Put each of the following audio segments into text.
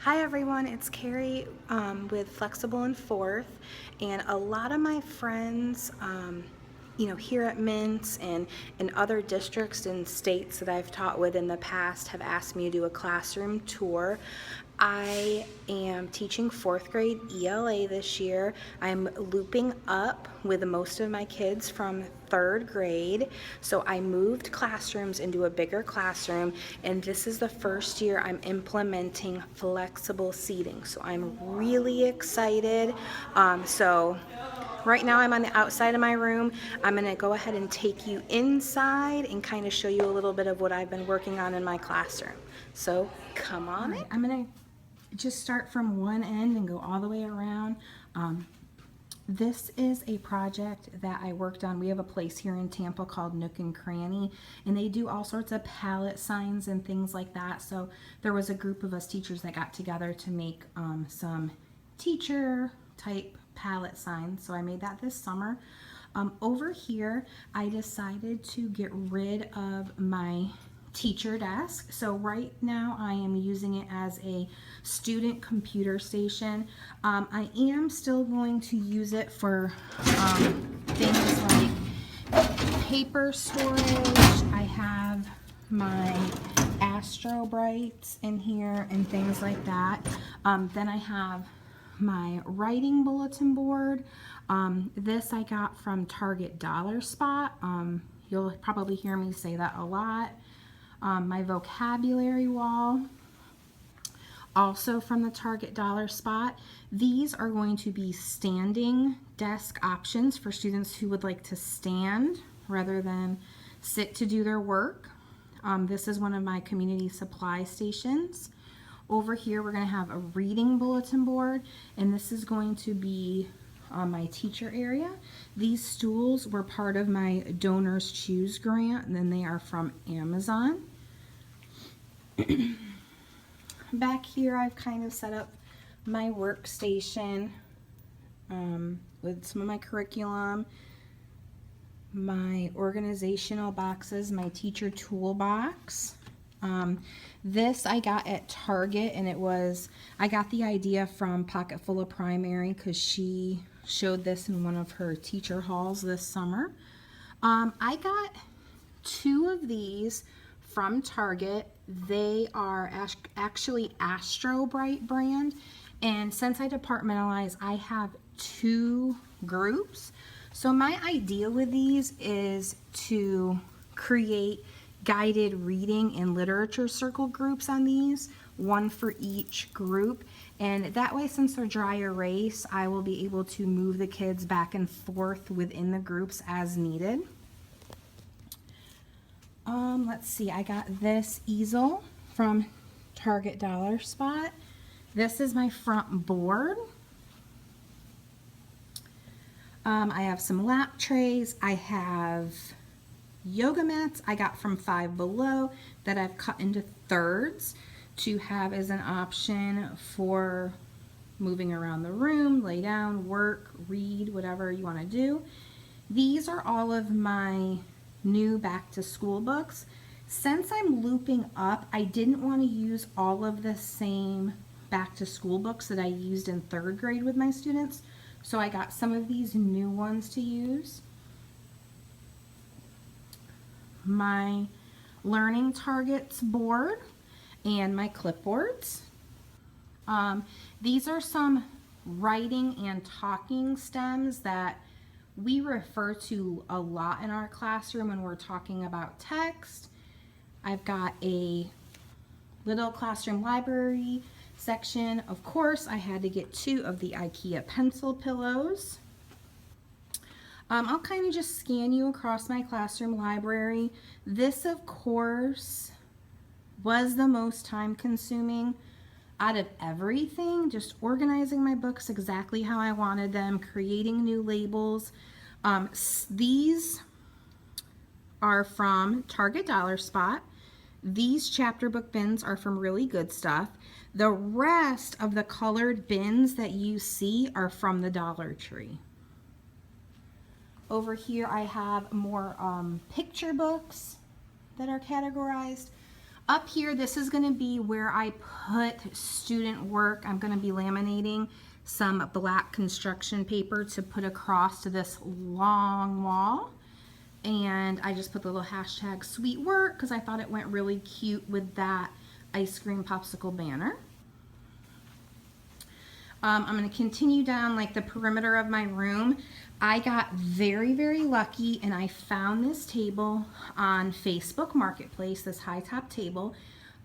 Hi everyone, it's Carrie with Flexible and Fourth, and a lot of my friends, here at Mintz and in other districts and states that I've taught with in the past have asked me to do a classroom tour. I am teaching fourth grade ELA this year. I'm looping up with most of my kids from third grade. So I moved classrooms into a bigger classroom, and this is the first year I'm implementing flexible seating. So I'm really excited. So right now I'm on the outside of my room. I'm gonna go ahead and take you inside and kind of show you a little bit of what I've been working on in my classroom. So come on in. I'm gonna just start from one end and go all the way around. This is a project that I worked on. We have a place here in Tampa called Nook and Cranny, and they do all sorts of palette signs and things like that. So there was a group of us teachers that got together to make some teacher type palette signs. So I made that this summer. Over here, I decided to get rid of my teacher desk. So right now I am using it as a student computer station. I am still going to use it for things like paper storage. I have my Astro Brights in here and things like that. Then I have my writing bulletin board. This I got from Target Dollar Spot. You'll probably hear me say that a lot. My vocabulary wall, also from the Target Dollar Spot. These are going to be standing desk options for students who would like to stand rather than sit to do their work. This is one of my community supply stations. Over here we're going to have a reading bulletin board, and this is going to be my teacher area. These stools were part of my Donors Choose grant, and then they are from Amazon. Back here I've kind of set up my workstation with some of my curriculum, my organizational boxes, my teacher toolbox. This I got at Target, and I got the idea from Pocket Full of Primary because she showed this in one of her teacher halls this summer. I got 2 of these from Target. They are actually Astro Bright brand, and since I departmentalize, I have 2 groups. So my idea with these is to create guided reading and literature circle groups on these, one for each group, and that way, since they're dry erase, I will be able to move the kids back and forth within the groups as needed. Let's see, I got this easel from Target Dollar Spot. This is my front board. I have some lap trays. I have yoga mats I got from Five Below that I've cut into thirds to have as an option for moving around the room, lay down, work, read, whatever you want to do. These are all of my new back to school books. Since I'm looping up, I didn't want to use all of the same back to school books that I used in third grade with my students, so I got some of these new ones to use. My learning targets board and my clipboards. These are some writing and talking stems that we refer to a lot in our classroom when we're talking about text. I've got a little classroom library section. Of course, I had to get 2 of the IKEA pencil pillows. I'll kind of just scan you across my classroom library. This, of course, was the most time consuming out of everything, just organizing my books exactly how I wanted them, creating new labels. These are from Target Dollar Spot. These chapter book bins are from Really Good Stuff. The rest of the colored bins that you see are from the Dollar Tree. Over here I have more picture books that are categorized. Up here, this is going to be where I put student work. I'm going to be laminating some black construction paper to put across to this long wall. And I just put the little hashtag sweet work because I thought it went really cute with that ice cream popsicle banner. I'm going to continue down like the perimeter of my room. I got very, very lucky and I found this table on Facebook Marketplace, this high top table.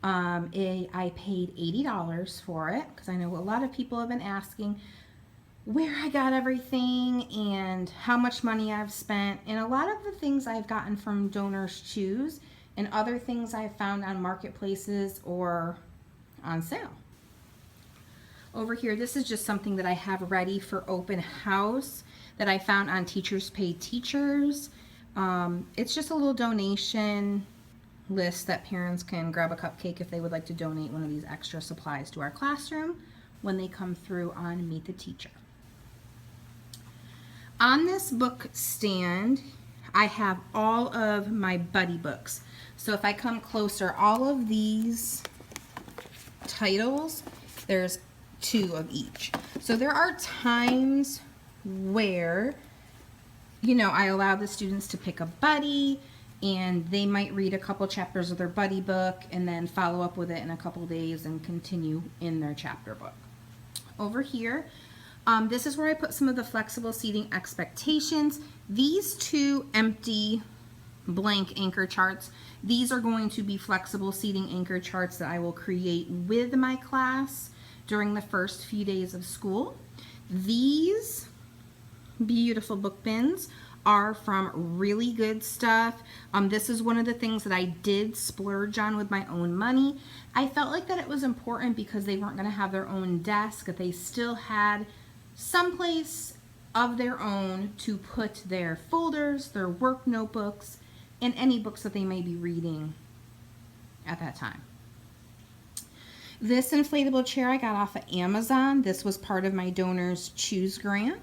I paid $80 for it because I know a lot of people have been asking where I got everything and how much money I've spent. And a lot of the things I've gotten from Donors Choose and other things I've found on marketplaces or on sale. Over here, this is just something that I have ready for open house that I found on Teachers Pay Teachers. It's just a little donation list that parents can grab a cupcake if they would like to donate one of these extra supplies to our classroom when they come through on Meet the Teacher. On this book stand, I have all of my buddy books. So if I come closer, all of these titles, there's 2 of each. So there are times where, you know, I allow the students to pick a buddy and they might read a couple chapters of their buddy book and then follow up with it in a couple days and continue in their chapter book. Over here, this is where I put some of the flexible seating expectations. These 2 empty blank anchor charts, these are going to be flexible seating anchor charts that I will create with my class during the first few days of school. These beautiful book bins are from Really Good Stuff. This is one of the things that I did splurge on with my own money. I felt like that it was important because they weren't going to have their own desk, that they still had some place of their own to put their folders, their work notebooks, and any books that they may be reading at that time. This inflatable chair I got off of Amazon. This was part of my Donors Choose grant.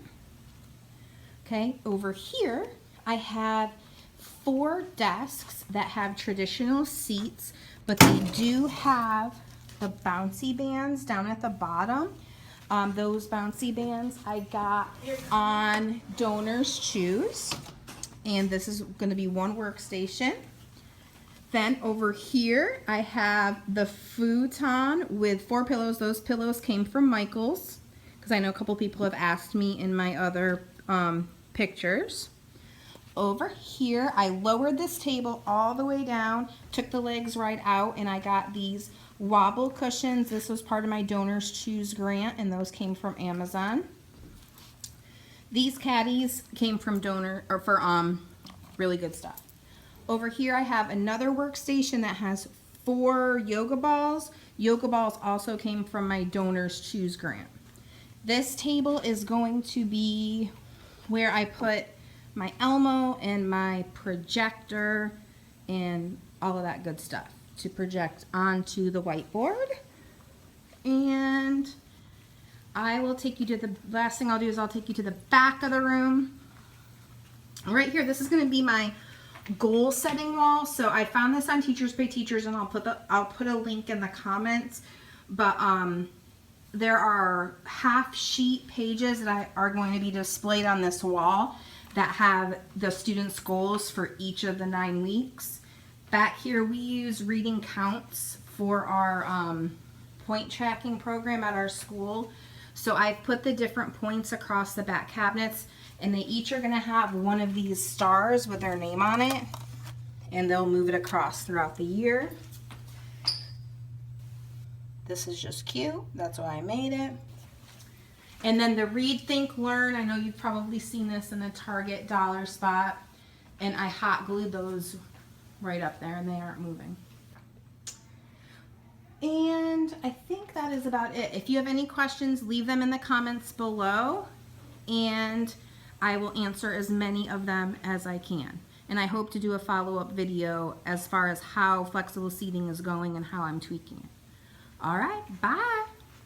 Okay, over here I have 4 desks that have traditional seats, but they do have the bouncy bands down at the bottom. Those bouncy bands I got on Donors Choose, and this is going to be one workstation. Then over here, I have the futon with 4 pillows. Those pillows came from Michael's because I know a couple people have asked me in my other pictures. Over here, I lowered this table all the way down, took the legs right out, and I got these wobble cushions. This was part of my Donors Choose grant, and those came from Amazon. These caddies came from Really Good Stuff. Over here I have another workstation that has 4 yoga balls. Yoga balls also came from my Donors Choose grant. This table is going to be where I put my Elmo and my projector and all of that good stuff to project onto the whiteboard. And I will take you to the last thing I'll do is I'll take you to the back of the room. Right here, this is going to be my goal setting wall. So I found this on Teachers Pay Teachers, and I'll put a link in the comments. But there are half sheet pages that are going to be displayed on this wall that have the students' goals for each of the 9 weeks. Back here we use reading counts for our point tracking program at our school. So I've put the different points across the back cabinets, and they each are going to have one of these stars with their name on it, and they'll move it across throughout the year. This is just cute. That's why I made it. And then the Read, Think, Learn. I know you've probably seen this in the Target dollar spot, and I hot glued those right up there, and they aren't moving. And I think that is about it. If you have any questions, leave them in the comments below, and I will answer as many of them as I can. And I hope to do a follow-up video as far as how flexible seating is going and how I'm tweaking it. All right, bye.